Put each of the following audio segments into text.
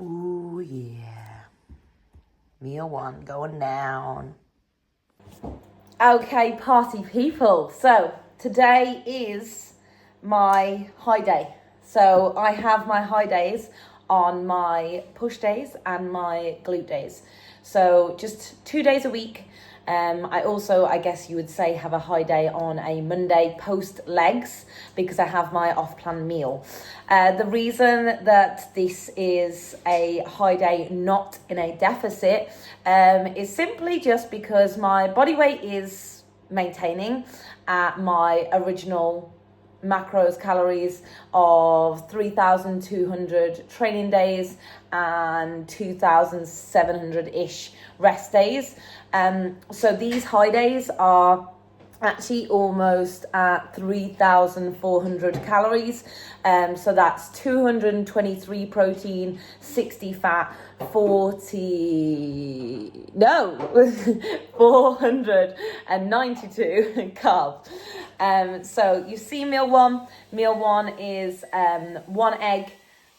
Ooh, yeah. Meal one going down. Okay, party people. So today is my high day. So I have my high days on my push days and my glute days. So just 2 days a week. I also, I guess you would say, have a high day on a Monday post legs because I have my off-plan meal. The reason that this is a high day not in a deficit is simply just because my body weight is maintaining at my original macros calories of 3,200 training days and 2,700-ish rest days. So these high days are actually almost at 3,400 calories. So that's 223 protein, 60 fat, 492 carb. So you see meal one. Meal one is 1 egg,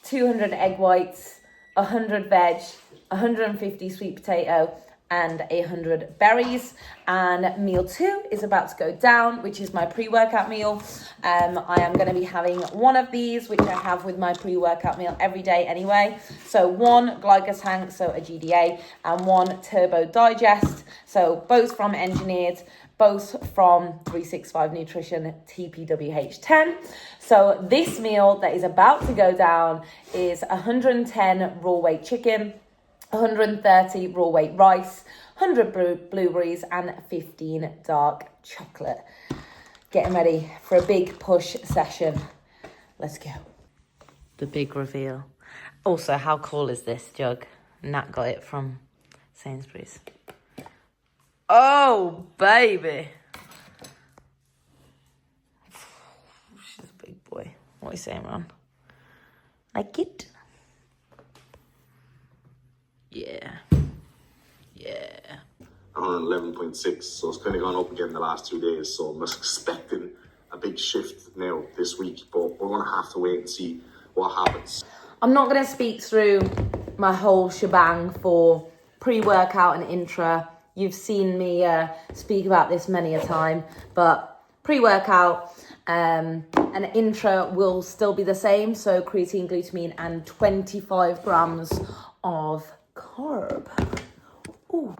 200 egg whites, 100 veg, 150 sweet potato, and 100 berries. And meal two is about to go down, which is my pre-workout meal. I am going to be having one of these, which I have with my pre-workout meal every day anyway. So one glycotank, so a GDA, and one turbo digest. So both from Engineered, both from 365 Nutrition TPWH10. So this meal that is about to go down is 110 raw weight chicken, 130 raw weight rice, 100 blueberries, and 15 dark chocolate. Getting ready for a big push session. Let's go. The big reveal. Also, how cool is this jug? Nat got it from Sainsbury's. Oh, baby. She's a big boy. What are you saying, Ron? Like it? Yeah. 111.6, so it's kind of gone up again the last 2 days, so I'm expecting a big shift now this week, but we're going to have to wait and see what happens. I'm not going to speak through my whole shebang for pre-workout and intra. You've seen me speak about this many a time, but pre-workout and intra will still be the same, so creatine, glutamine, and 25 grams of carb. Ooh.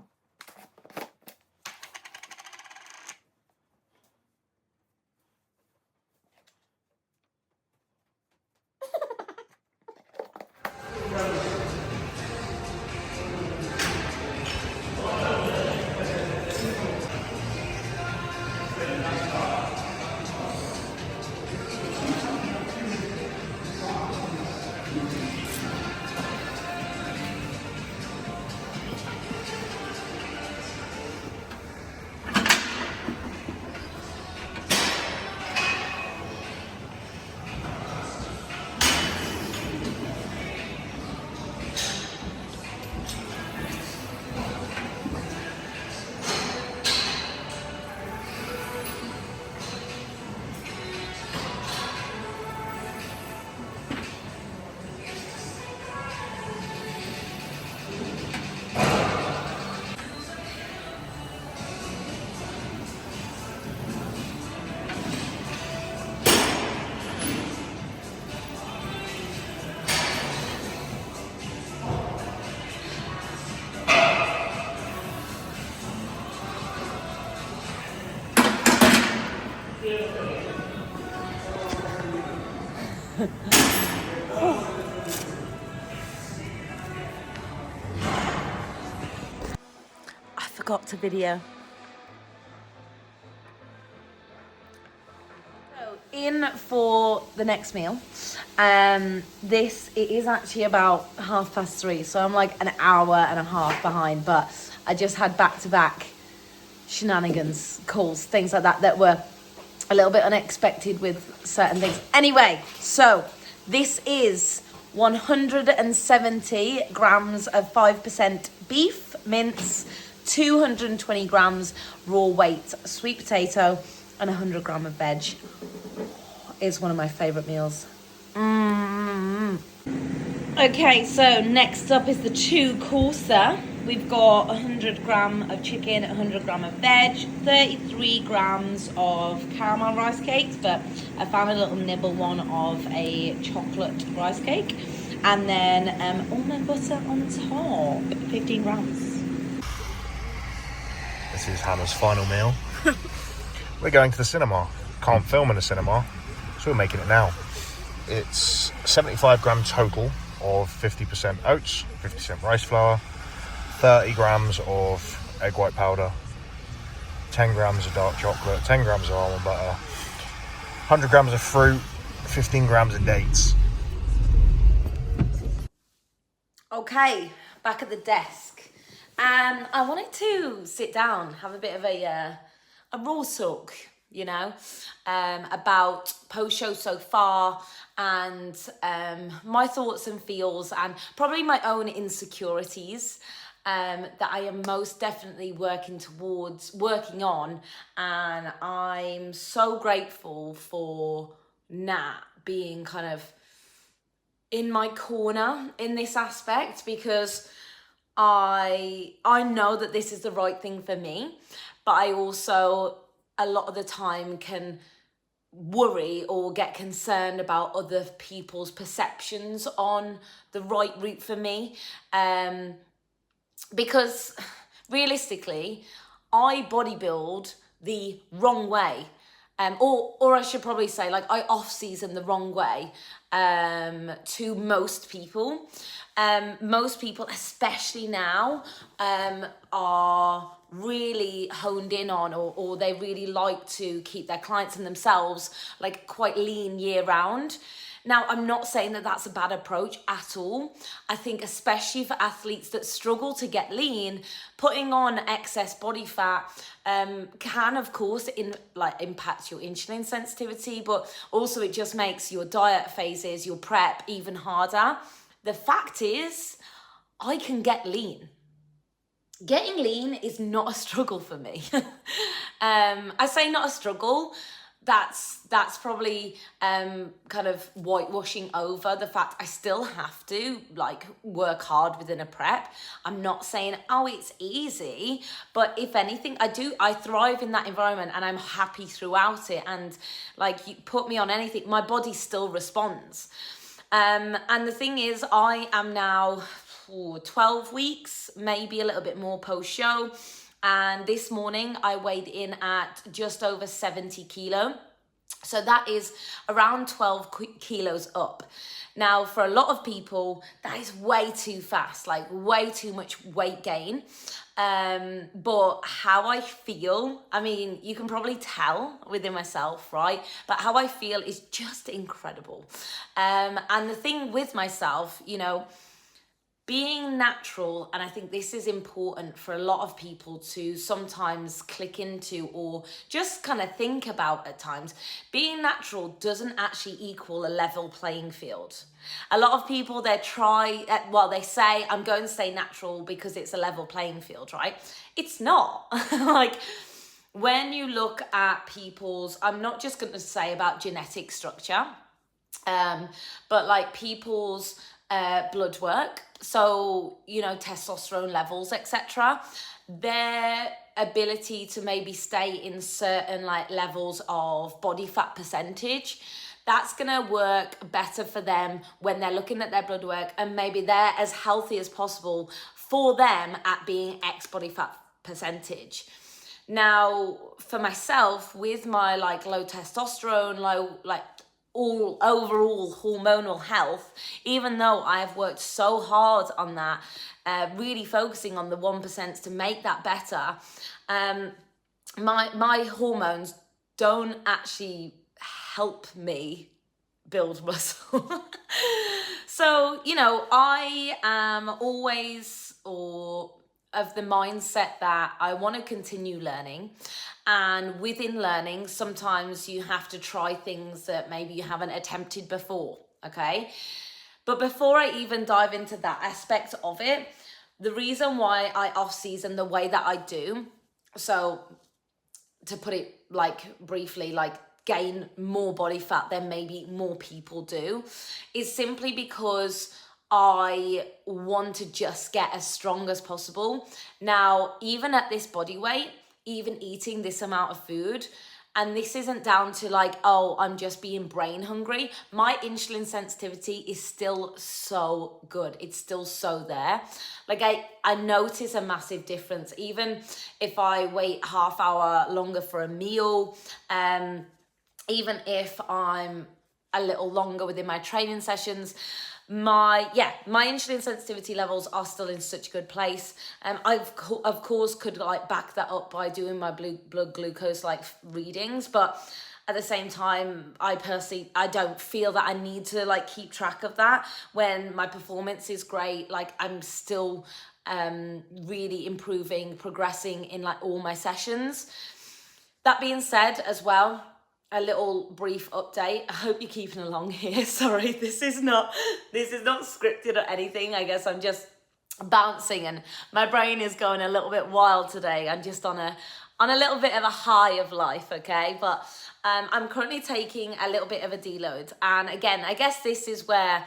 I forgot to video. So in for the next meal. It is actually about 3:30, so I'm like an hour and a half behind, but I just had back-to-back shenanigans, calls, things like that were a little bit unexpected with certain things. Anyway, so this is 170 grams of 5% beef mince, 220 grams raw weight sweet potato, and 100 gram of veg. It's one of my favorite meals. Okay, so next up is the two-courser. We've got 100 gram of chicken, 100 gram of veg, 33 grams of caramel rice cakes, but I found a little nibble one of a chocolate rice cake, and then almond butter on top, 15 grams. This is Hannah's final meal. We're going to the cinema. Can't film in the cinema, so we're making it now. It's 75 gram total of 50% oats, 50% rice flour, 30 grams of egg white powder, 10 grams of dark chocolate, 10 grams of almond butter, 100 grams of fruit, 15 grams of dates. Okay, back at the desk. I wanted to sit down, have a bit of a raw talk, you know, about post-show so far, and my thoughts and feels, and probably my own insecurities that I am most definitely working on. And I'm so grateful for Nat being kind of in my corner in this aspect, because I know that this is the right thing for me, but I also a lot of the time can worry or get concerned about other people's perceptions on the right route for me, because realistically I bodybuild the wrong way, or I should probably say, like, I off-season the wrong way to most people. Most people, especially now, are really honed in on, or they really like to keep their clients and themselves like quite lean year round. Now, I'm not saying that that's a bad approach at all. I think especially for athletes that struggle to get lean, putting on excess body fat can, of course, impact your insulin sensitivity, but also it just makes your diet phases, your prep, even harder. The fact is, I can get lean. Getting lean is not a struggle for me. I say not a struggle. That's probably kind of whitewashing over the fact I still have to like work hard within a prep. I'm not saying, oh, it's easy, but if anything, I thrive in that environment and I'm happy throughout it. And like, you put me on anything, my body still responds. And the thing is, I am now 12 weeks, maybe a little bit more post-show. And this morning I weighed in at just over 70 kilo. So that is around 12 kilos up. Now, for a lot of people, that is way too fast, like way too much weight gain. But how I feel, I mean, you can probably tell within myself, right? But how I feel is just incredible. And the thing with myself, you know, being natural, and I think this is important for a lot of people to sometimes click into or just kind of think about at times, being natural doesn't actually equal a level playing field. A lot of people, they say, I'm going to stay natural because it's a level playing field, right? It's not. Like, when you look at people's, I'm not just going to say about genetic structure, but like people's blood work, so, you know, testosterone levels, etc., their ability to maybe stay in certain like levels of body fat percentage, that's gonna work better for them when they're looking at their blood work, and maybe they're as healthy as possible for them at being X body fat percentage. Now, for myself, with my like low testosterone, low like all overall hormonal health, even though I've worked so hard on that, really focusing on the 1% to make that better, my hormones don't actually help me build muscle. So, you know, I am always of the mindset that I want to continue learning. And within learning, sometimes you have to try things that maybe you haven't attempted before, okay? But before I even dive into that aspect of it, the reason why I off-season the way that I do, so to put it like briefly, like gain more body fat than maybe more people do, is simply because I want to just get as strong as possible. Now, even at this body weight, even eating this amount of food, and this isn't down to like, oh, I'm just being brain hungry. My insulin sensitivity is still so good. It's still so there. Like I notice a massive difference. Even if I wait half hour longer for a meal, even if I'm a little longer within my training sessions, my insulin sensitivity levels are still in such a good place. I of course could like back that up by doing my blood glucose like readings, but at the same time, I don't feel that I need to like keep track of that when my performance is great. Like I'm still really improving, progressing in like all my sessions. That being said as well, a little brief update. I hope you're keeping along here. Sorry, this is not scripted or anything. I guess I'm just bouncing and my brain is going a little bit wild today. I'm just on a little bit of a high of life, okay? But I'm currently taking a little bit of a deload. And again, I guess this is where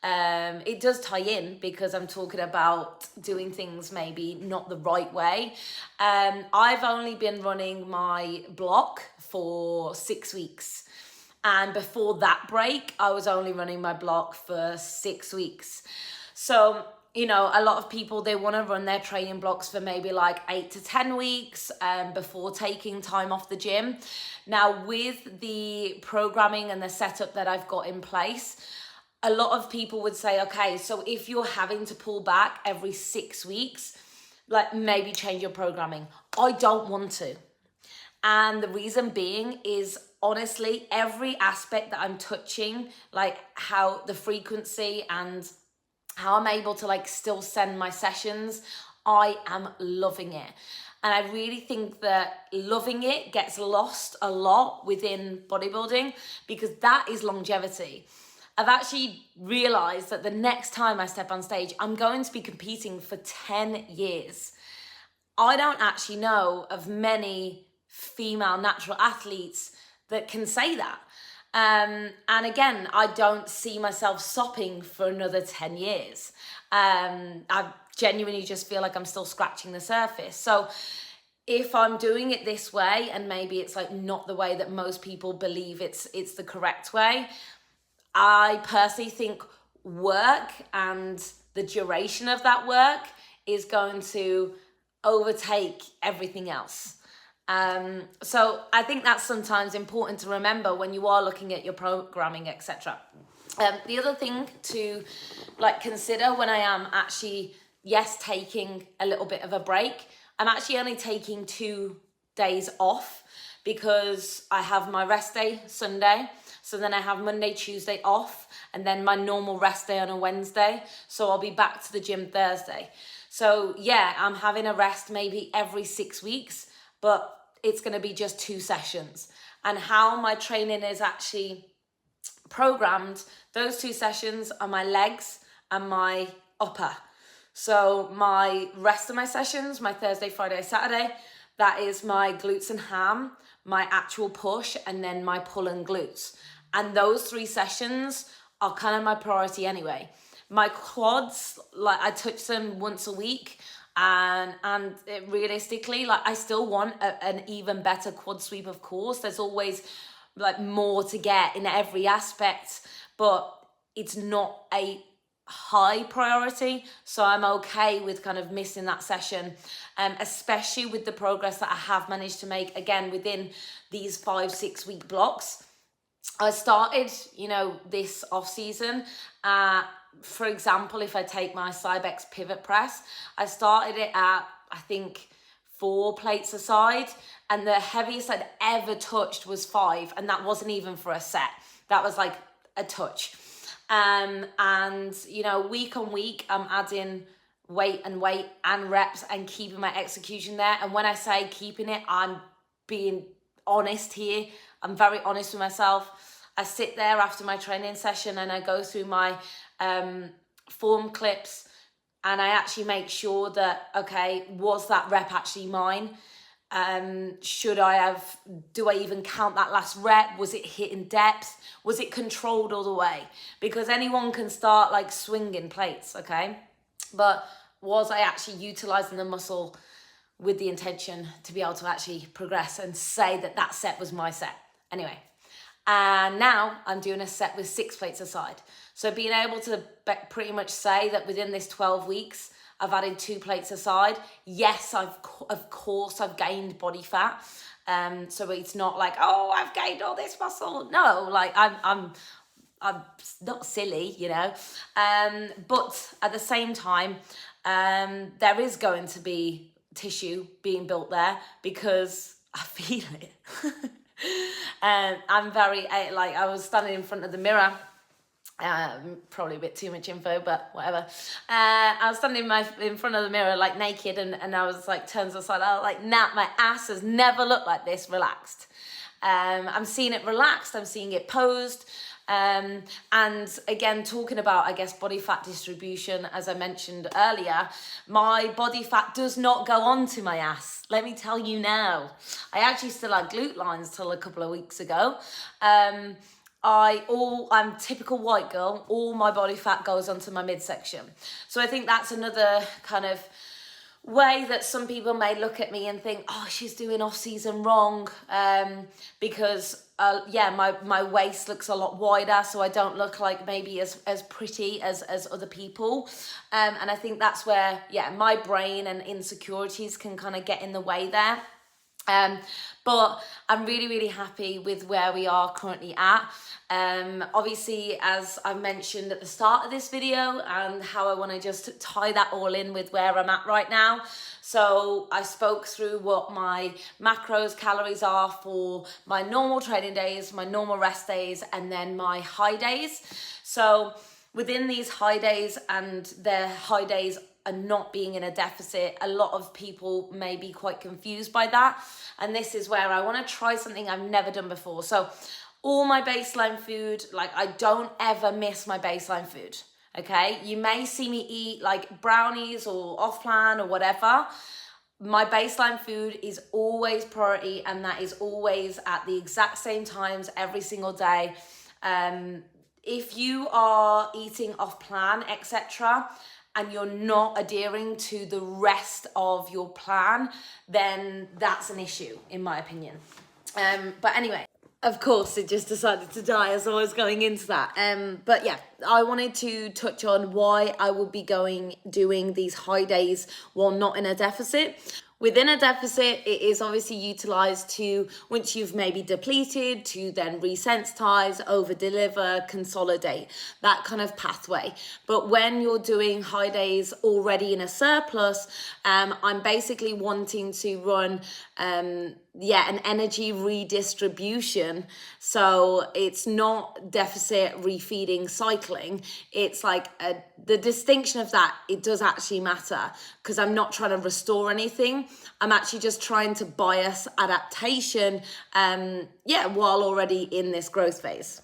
it does tie in because I'm talking about doing things maybe not the right way. I've only been running my block for 6 weeks. And before that break, I was only running my block for 6 weeks. So, you know, a lot of people, they want to run their training blocks for maybe like 8 to 10 weeks before taking time off the gym. Now, with the programming and the setup that I've got in place, a lot of people would say, okay, so if you're having to pull back every 6 weeks, like maybe change your programming. I don't want to. And the reason being is honestly, every aspect that I'm touching, like how the frequency and how I'm able to like still send my sessions, I am loving it. And I really think that loving it gets lost a lot within bodybuilding because that is longevity. I've actually realized that the next time I step on stage, I'm going to be competing for 10 years. I don't actually know of many female natural athletes that can say that. And again, I don't see myself stopping for another 10 years. I genuinely just feel like I'm still scratching the surface. So if I'm doing it this way, and maybe it's like not the way that most people believe it's the correct way, I personally think work and the duration of that work is going to overtake everything else. So I think that's sometimes important to remember when you are looking at your programming, etc. The other thing to like consider when I am actually, yes, taking a little bit of a break, I'm actually only taking 2 days off because I have my rest day Sunday. So then I have Monday, Tuesday off, and then my normal rest day on a Wednesday. So I'll be back to the gym Thursday. So yeah, I'm having a rest maybe every 6 weeks, but it's going to be just 2 sessions. And how my training is actually programmed, those 2 sessions are my legs and my upper. So my rest of my sessions, my Thursday, Friday, Saturday, that is my glutes and ham, my actual push, and then my pull and glutes. And those 3 sessions are kind of my priority anyway. My quads, like I touch them once a week. And realistically, like I still want an even better quad sweep, of course. There's always like more to get in every aspect, but it's not a high priority. So I'm okay with kind of missing that session, especially with the progress that I have managed to make, again, within these 5-6 week blocks. I started, this off season, for example, if I take my Cybex pivot press, I started it at, I think, 4 plates a side, and the heaviest I'd ever touched was 5, and that wasn't even for a set. That was like a touch. And, week on week, I'm adding weight and reps and keeping my execution there. And when I say keeping it, I'm being honest here. I'm very honest with myself. I sit there after my training session and I go through my form clips and I actually make sure that, okay, was that rep actually mine? Do I even count that last rep? Was it hitting depth? Was it controlled all the way? Because anyone can start like swinging plates, okay? But was I actually utilizing the muscle with the intention to be able to actually progress and say that that set was my set? Anyway, and now I'm doing a set with 6 plates aside. So being able to pretty much say that within this 12 weeks, I've added 2 plates aside. Yes, of course I've gained body fat. So it's not like, oh, I've gained all this muscle. No, like I'm not silly, you know. But at the same time, there is going to be tissue being built there because I feel it. I'm very, like, I was standing in front of the mirror. Probably a bit too much info, but whatever. I was standing in front of the mirror, like naked, and I was like, turns aside. I was like, Nat, my ass has never looked like this relaxed. I'm seeing it relaxed. I'm seeing it posed. And again, talking about, I guess, body fat distribution, as I mentioned earlier, my body fat does not go onto my ass. Let me tell you now. I actually still had glute lines till a couple of weeks ago. I'm typical white girl. All my body fat goes onto my midsection. So I think that's another kind of way that some people may look at me and think, oh, she's doing off-season wrong, because my waist looks a lot wider, so I don't look like maybe as pretty as other people, and I think that's where my brain and insecurities can kind of get in the way there. But I'm really, really happy with where we are currently at. Obviously, as I mentioned at the start of this video, and how I want to just tie that all in with where I'm at right now. So I spoke through what my macros, calories are for my normal training days, my normal rest days, and then my high days. So within these high days and their high days and not being in a deficit, a lot of people may be quite confused by that. And this is where I want to try something I've never done before. So all my baseline food, like I don't ever miss my baseline food. Okay, you may see me eat like brownies or off plan or whatever. My baseline food is always priority, and that is always at the exact same times every single day. If you are eating off plan, etc., and you're not adhering to the rest of your plan, then that's an issue, in my opinion. But anyway, of course, it just decided to die as I was going into that. But yeah, I wanted to touch on why I will be doing these high days while not in a deficit. Within a deficit, it is obviously utilized to, once you've maybe depleted, to then resensitize, over deliver, consolidate, that kind of pathway. But when you're doing high days already in a surplus, I'm basically wanting to run an energy redistribution. So it's not deficit refeeding cycling. It's like the distinction of that, it does actually matter, because I'm not trying to restore anything. I'm actually just trying to bias adaptation, while already in this growth phase.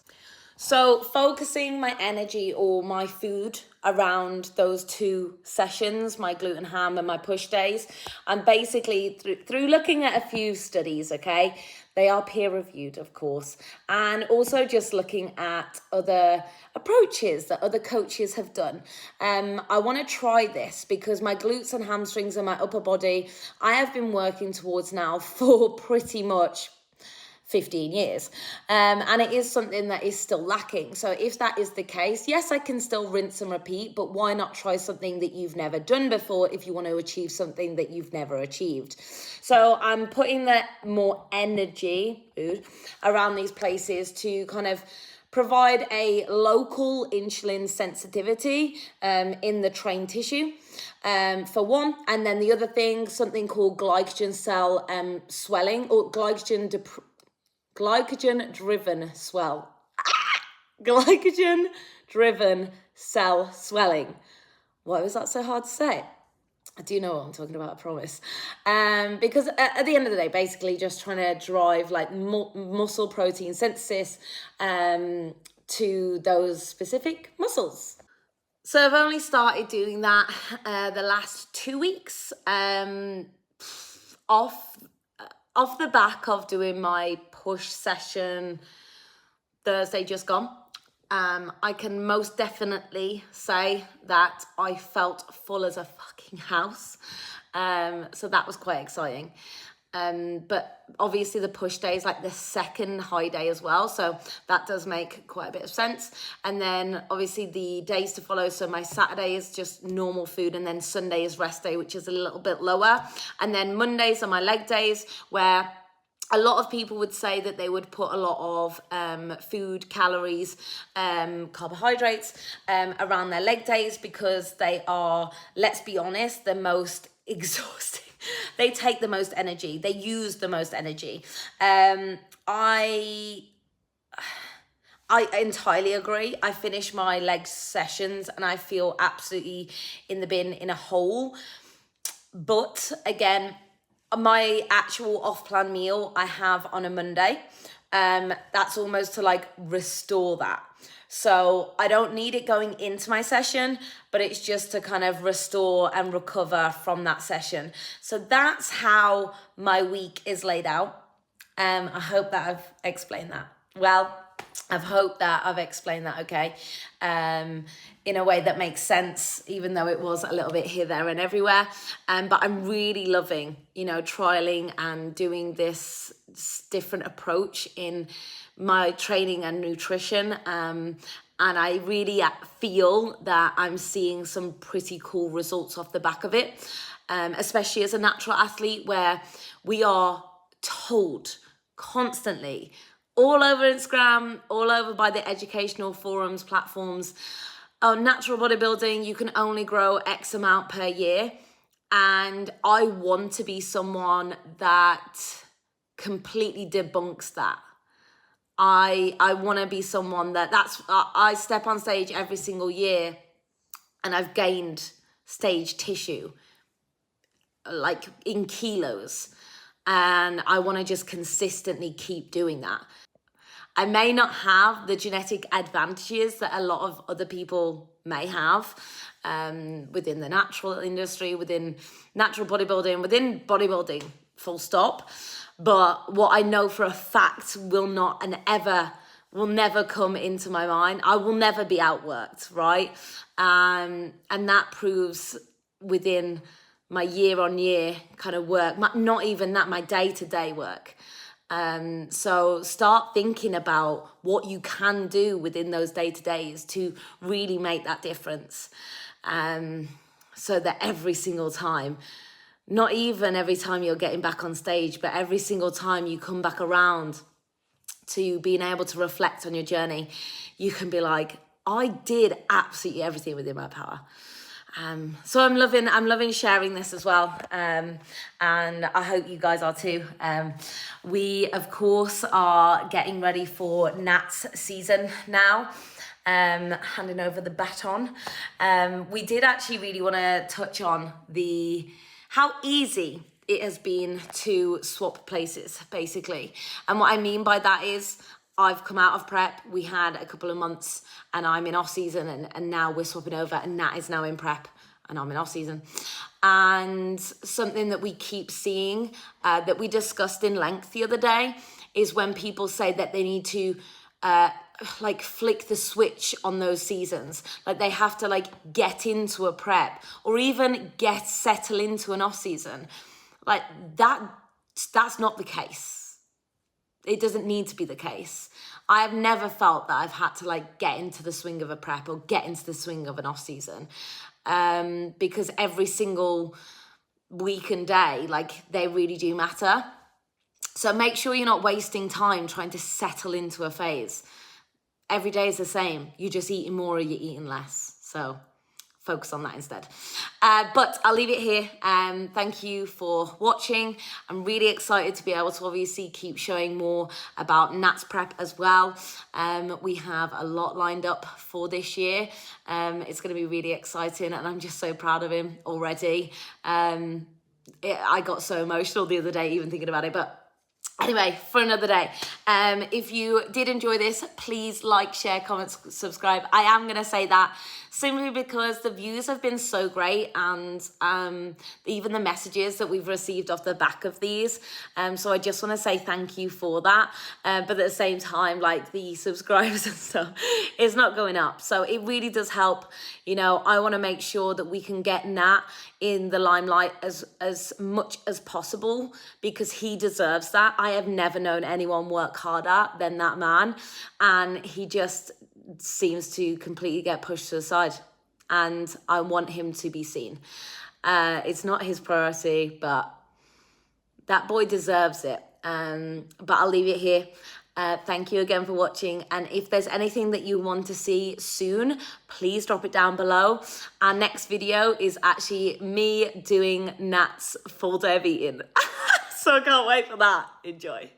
So focusing my energy or my food around those 2 sessions, my glute and ham and my push days, I'm basically through looking at a few studies, okay? They are peer reviewed, of course, and also just looking at other approaches that other coaches have done. I want to try this because my glutes and hamstrings and my upper body, I have been working towards now for pretty much 15 years. And it is something that is still lacking. So if that is the case, yes, I can still rinse and repeat, but why not try something that you've never done before if you want to achieve something that you've never achieved? So I'm putting that more energy around these places to kind of provide a local insulin sensitivity in the trained tissue, for one. And then the other thing, something called glycogen cell swelling, or glycogen-driven cell swelling. Why was that so hard to say? I do know what I'm talking about, I promise. Because at the end of the day, basically just trying to drive like muscle protein synthesis to those specific muscles. So I've only started doing that the last 2 weeks off off the back of doing my push session Thursday just gone, I can most definitely say that I felt full as a fucking house. So that was quite exciting. But obviously the push day is like the second high day as well. So that does make quite a bit of sense. And then obviously the days to follow. So my Saturday is just normal food. And then Sunday is rest day, which is a little bit lower. And then Mondays are my leg days, where a lot of people would say that they would put a lot of food, calories, carbohydrates around their leg days, because they are, let's be honest, the most exhausting. They take the most energy. They use the most energy. I entirely agree. I finish my leg sessions and I feel absolutely in the bin, in a hole. But again, my actual off-plan meal I have on a Monday. That's almost to like restore that. So I don't need it going into my session, but it's just to kind of restore and recover from that session. So that's how my week is laid out. I hope that I've explained that well. I've hoped that I've explained that okay, in a way that makes sense, even though it was a little bit here, there and everywhere. But I'm really loving, trialing and doing this different approach in my training and nutrition. And I really feel that I'm seeing some pretty cool results off the back of it, especially as a natural athlete, where we are told constantly, all over Instagram, all over by the educational forums, platforms, natural bodybuilding, you can only grow X amount per year. And I want to be someone that completely debunks that. I want to be someone I step on stage every single year and I've gained stage tissue, like in kilos. And I want to just consistently keep doing that. I may not have the genetic advantages that a lot of other people may have within the natural industry, within natural bodybuilding, within bodybuilding, full stop. But what I know for a fact will never come into my mind. I will never be outworked, right? And that proves within my year-on-year kind of work, not even that, my day-to-day work. So start thinking about what you can do within those day-to-days to really make that difference. So that every single time, not even every time you're getting back on stage, but every single time you come back around to being able to reflect on your journey, you can be like, I did absolutely everything within my power. So I'm loving sharing this as well. And I hope you guys are too. We, of course, are getting ready for Nat's season now. Handing over the baton. We did actually really want to touch on how easy it has been to swap places, basically. And what I mean by that is, I've come out of prep, we had a couple of months, and I'm in off season, and now we're swapping over, and Nat is now in prep, and I'm in off season. And something that we keep seeing, that we discussed in length the other day, is when people say that they need to flick the switch on those seasons. Like they have to get into a prep, or even settle into an off season. Like that's not the case. It doesn't need to be the case. I have never felt that I've had to get into the swing of a prep or get into the swing of an off season, because every single week and day, they really do matter. So make sure you're not wasting time trying to settle into a phase. Every day is the same. You're just eating more or you're eating less. So focus on that instead. But I'll leave it here. Thank you for watching. I'm really excited to be able to obviously keep showing more about Nat's prep as well. We have a lot lined up for this year. It's going to be really exciting, and I'm just so proud of him already. I got so emotional the other day even thinking about it, but anyway, for another day. If you did enjoy this, please like, share, comment, subscribe. I am going to say that simply because the views have been so great, and even the messages that we've received off the back of these. So I just want to say thank you for that. But at the same time, like, the subscribers and stuff is not going up. So it really does help. You know, I want to make sure that we can get Nat in the limelight as much as possible, because he deserves that. I have never known anyone work harder than that man, and he just seems to completely get pushed to the side, and I want him to be seen. It's not his priority, but that boy deserves it. But I'll leave it here. Thank you again for watching, and if there's anything that you want to see soon, please drop it down below. Our next video is actually me doing Nat's full day of eating. So I can't wait for that. Enjoy.